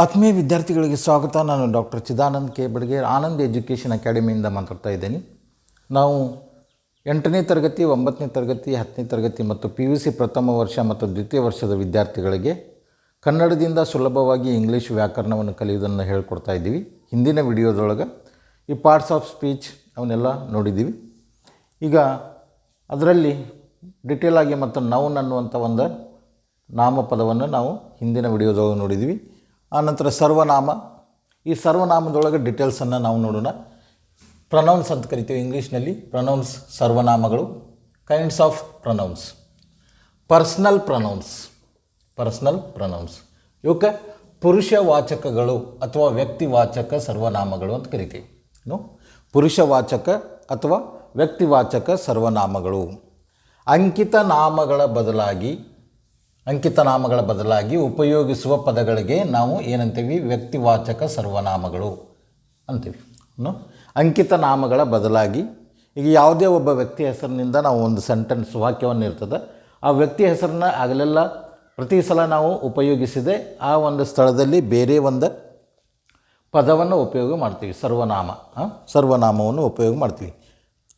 ಆತ್ಮೀಯ ವಿದ್ಯಾರ್ಥಿಗಳಿಗೆ ಸ್ವಾಗತ. ನಾನು doctor Chidanand K Badiger Anand education ಅಕಾಡೆಮಿಯಿಂದ ಮಾತಾಡ್ತಾ ಇದ್ದೀನಿ. ನಾವು 8ನೇ ತರಗತಿ, 9ನೇ ತರಗತಿ, 10ನೇ ತರಗತಿ ಮತ್ತು PUC ಪ್ರಥಮ ವರ್ಷ ಮತ್ತು ದ್ವಿತೀಯ ವರ್ಷದ ವಿದ್ಯಾರ್ಥಿಗಳಿಗೆ ಕನ್ನಡದಿಂದ ಸುಲಭವಾಗಿ ಇಂಗ್ಲೀಷ್ ವ್ಯಾಕರಣವನ್ನು ಕಲಿಯುವುದನ್ನು ಹೇಳ್ಕೊಡ್ತಾ ಇದ್ದೀವಿ. ಹಿಂದಿನ ವಿಡಿಯೋದೊಳಗೆ ಈ ಪಾರ್ಟ್ಸ್ ಆಫ್ ಸ್ಪೀಚ್ ಅವನ್ನೆಲ್ಲ ನೋಡಿದ್ದೀವಿ. ಈಗ ಅದರಲ್ಲಿ ಡಿಟೇಲ್ ಆಗಿ ಮತ್ತು ನೌನ್ ಅನ್ನುವಂಥ ಒಂದು ನಾಮಪದವನ್ನು ನಾವು ಹಿಂದಿನ ವಿಡಿಯೋದೊಳಗೆ ನೋಡಿದ್ದೀವಿ. ಆನಂತರ ಸರ್ವನಾಮ, ಈ ಸರ್ವನಾಮದೊಳಗೆ ಡಿಟೇಲ್ಸನ್ನು ನಾವು ನೋಡೋಣ. ಪ್ರನೌನ್ಸ್ ಅಂತ ಕರಿತೀವಿ ಇಂಗ್ಲೀಷ್ನಲ್ಲಿ. ಪ್ರನೌನ್ಸ್ ಸರ್ವನಾಮಗಳು. Kinds of pronouns. Personal pronouns ಇವಕ್ಕೆ ಪುರುಷವಾಚಕಗಳು ಅಥವಾ ವ್ಯಕ್ತಿವಾಚಕ ಸರ್ವನಾಮಗಳು ಅಂತ ಕರಿತೀವಿ. ಪುರುಷವಾಚಕ ಅಥವಾ ವ್ಯಕ್ತಿವಾಚಕ ಸರ್ವನಾಮಗಳು. ಅಂಕಿತ ನಾಮಗಳ ಬದಲಾಗಿ ಉಪಯೋಗಿಸುವ ಪದಗಳಿಗೆ ನಾವು ಏನಂತೀವಿ? ವ್ಯಕ್ತಿವಾಚಕ ಸರ್ವನಾಮಗಳು ಅಂತೀವಿ. ಅಂಕಿತ ನಾಮಗಳ ಬದಲಾಗಿ ಈಗ ಯಾವುದೇ ಒಬ್ಬ ವ್ಯಕ್ತಿ ಹೆಸರಿನಿಂದ ನಾವು ಒಂದು ಸೆಂಟೆನ್ಸ್ ವಾಕ್ಯವನ್ನು ಇರ್ತದೆ, ಆ ವ್ಯಕ್ತಿ ಹೆಸರನ್ನ ಆಗಲೆಲ್ಲ ಪ್ರತಿ ಸಲ ನಾವು ಉಪಯೋಗಿಸಿದೆ ಆ ಒಂದು ಸ್ಥಳದಲ್ಲಿ ಬೇರೆ ಒಂದು ಪದವನ್ನು ಉಪಯೋಗ ಮಾಡ್ತೀವಿ. ಸರ್ವನಾಮವನ್ನು ಉಪಯೋಗ ಮಾಡ್ತೀವಿ.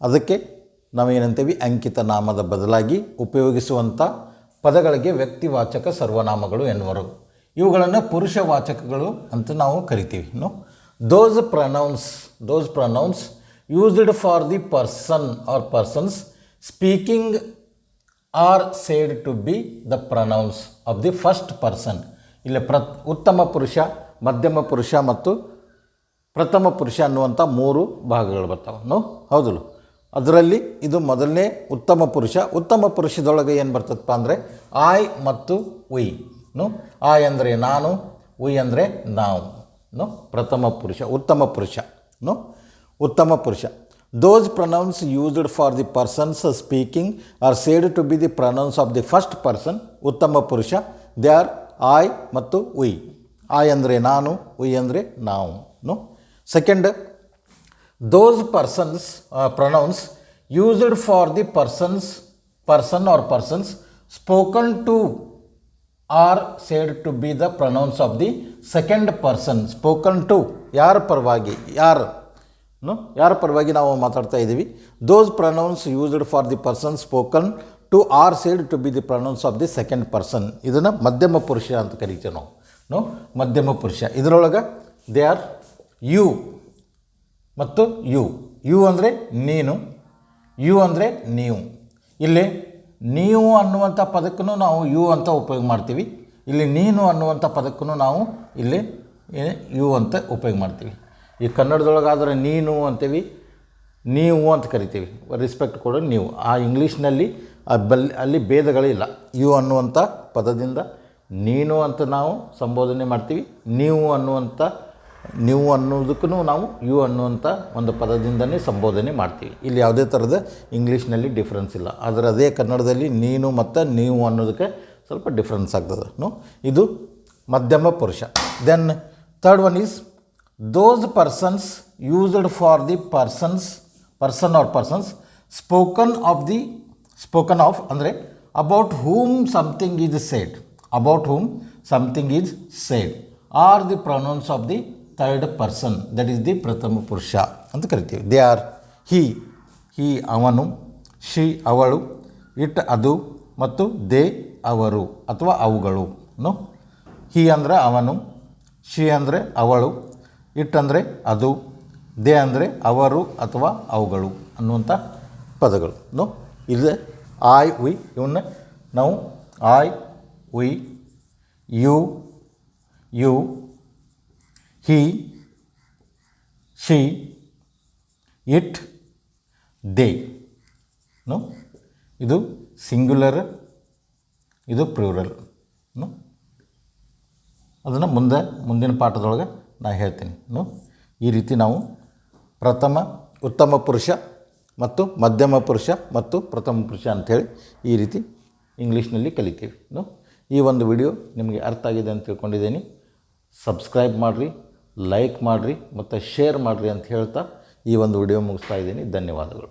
ಅದಕ್ಕೆ ನಾವೇನಂತೀವಿ? ಅಂಕಿತ ನಾಮದ ಬದಲಾಗಿ ಉಪಯೋಗಿಸುವಂಥ ಪದಗಳಿಗೆ ವ್ಯಕ್ತಿವಾಚಕ ಸರ್ವನಾಮಗಳು ಎನ್ನುವರು. ಇವುಗಳನ್ನು ಪುರುಷವಾಚಕಗಳು ಅಂತ ನಾವು ಕರಿತೀವಿ. Those pronouns used for the person or persons speaking or said to be the pronouns of the first person. ಇಲ್ಲಿ ಉತ್ತಮ ಪುರುಷ, ಮಧ್ಯಮ ಪುರುಷ ಮತ್ತು ಪ್ರಥಮ ಪುರುಷ ಅನ್ನುವಂಥ 3 ಭಾಗಗಳು ಬರ್ತಾವೆ. ಹೌದಲ್ಲ? ಅದರಲ್ಲಿ ಇದು ಮೊದಲನೇ ಉತ್ತಮ ಪುರುಷದೊಳಗೆ ಏನು ಬರ್ತದಪ್ಪ ಅಂದರೆ ಐ ಮತ್ತು ಉಯ್. ಐ ಅಂದರೆ ನಾನು, ಉಯ್ ಅಂದರೆ ನಾವು. ಉತ್ತಮ ಪುರುಷ. Those pronouns used for the persons speaking or said to be the pronouns of the first person. ಉತ್ತಮ ಪುರುಷ ದೇ ಆರ್ ಐ ಮತ್ತು ಉಯ್. ಐ ಅಂದರೆ ನಾನು, ಉಯ್ ಅಂದರೆ ನಾವು. Second, those pronouns used for the person or persons spoken to are said to be the pronouns of the second person. Spoken to ಯಾರ ಪರವಾಗಿ ನಾವು ಮಾತಾಡ್ತಾ ಇದ್ದೀವಿ. those pronouns used for the person spoken to are said to be the pronouns of the second person. ಇದನ್ನು ಮಧ್ಯಮ ಪುರುಷ ಅಂತ ಕರಿತೀವಿ ನಾವು. ಮಧ್ಯಮ ಪುರುಷ ಇದರೊಳಗೆ ದೇ ಆರ್ ಯು ಮತ್ತು ಯು ಅಂದರೆ ನೀನು, ಯು ಅಂದರೆ ನೀವು. ಇಲ್ಲಿ ನೀವು ಅನ್ನುವಂಥ ಪದಕ್ಕೂ ನಾವು ಯು ಅಂತ ಉಪಯೋಗ ಮಾಡ್ತೀವಿ. ಇಲ್ಲಿ ನೀನು ಅನ್ನುವಂಥ ಪದಕ್ಕೂ ನಾವು ಇಲ್ಲಿ ಯು ಅಂತ ಉಪಯೋಗ ಮಾಡ್ತೀವಿ. ಈ ಕನ್ನಡದೊಳಗಾದರೆ ನೀನು ಅಂತೀವಿ, ನೀವು ಅಂತ ಕರಿತೀವಿ. ರೆಸ್ಪೆಕ್ಟ್ ಕೊಡೋ ನೀವು. ಆ ಇಂಗ್ಲೀಷ್ನಲ್ಲಿ ಅಲ್ಲಿ ಭೇದಗಳಿಲ್ಲ. ಯು ಅನ್ನುವಂಥ ಪದದಿಂದ ನೀನು ಅಂತ ನಾವು ಸಂಬೋಧನೆ ಮಾಡ್ತೀವಿ. ನೀವು ಅನ್ನೋದಕ್ಕೂ ನಾವು ಯು ಅನ್ನುವಂಥ ಒಂದು ಪದದಿಂದನೇ ಸಂಬೋಧನೆ ಮಾಡ್ತೀವಿ. ಇಲ್ಲಿ ಯಾವುದೇ ಥರದ ಇಂಗ್ಲೀಷ್ನಲ್ಲಿ ಡಿಫ್ರೆನ್ಸ್ ಇಲ್ಲ. ಆದರೆ ಅದೇ ಕನ್ನಡದಲ್ಲಿ ನೀನು ಮತ್ತು ನೀವು ಅನ್ನೋದಕ್ಕೆ ಸ್ವಲ್ಪ ಡಿಫ್ರೆನ್ಸ್ ಆಗ್ತದೆ. ಇದು ಮಧ್ಯಮ ಪುರುಷ. Then third one is those persons used for the person or persons spoken of ಅಂದರೆ about whom something is said are the pronouns of the third person, that is the ಪ್ರಥಮ ಪುರುಷ ಅಂತ ಕರಿತೀವಿ. ದೇ ಆರ್ ಹಿ ಅವನು, she ಅವಳು, it ಅದು ಮತ್ತು they ಅವರು ಅಥವಾ ಅವುಗಳು. ಹಿ ಅಂದರೆ ಅವನು, ಶಿ ಅಂದರೆ ಅವಳು, ಇಟ್ ಅಂದರೆ ಅದು, ದೇ ಅಂದರೆ ಅವರು ಅಥವಾ ಅವುಗಳು ಅನ್ನುವಂಥ ಪದಗಳು. ಇದು ಐ ಉಯ್ ಇವನ್ನ ನಾವು I we, you, he, she, it, they. ಇದು ಸಿಂಗ್ಯುಲರ್, ಇದು ಪ್ಲೂರಲ್. ಅದನ್ನು ಮುಂದಿನ ಪಾಠದೊಳಗೆ ನಾನು ಹೇಳ್ತೀನಿ. ಈ ರೀತಿ ನಾವು ಉತ್ತಮ ಪುರುಷ ಮತ್ತು ಮಧ್ಯಮ ಪುರುಷ ಮತ್ತು ಪ್ರಥಮ ಪುರುಷ ಅಂಥೇಳಿ ಈ ರೀತಿ ಇಂಗ್ಲೀಷ್ನಲ್ಲಿ ಕಲಿತೀವಿ. ಈ ಒಂದು ವಿಡಿಯೋ ನಿಮಗೆ ಅರ್ಥ ಆಗಿದೆ ಅಂತ ತಿಳ್ಕೊಂಡಿದ್ದೀನಿ. ಸಬ್ಸ್ಕ್ರೈಬ್ ಮಾಡಿರಿ, ಲೈಕ್ ಮಾಡಿರಿ ಮತ್ತು ಶೇರ್ ಮಾಡಿರಿ ಅಂತ ಹೇಳ್ತಾ ಈ ಒಂದು ವಿಡಿಯೋ ಮುಗಿಸ್ತಾ ಇದ್ದೀನಿ. ಧನ್ಯವಾದಗಳು.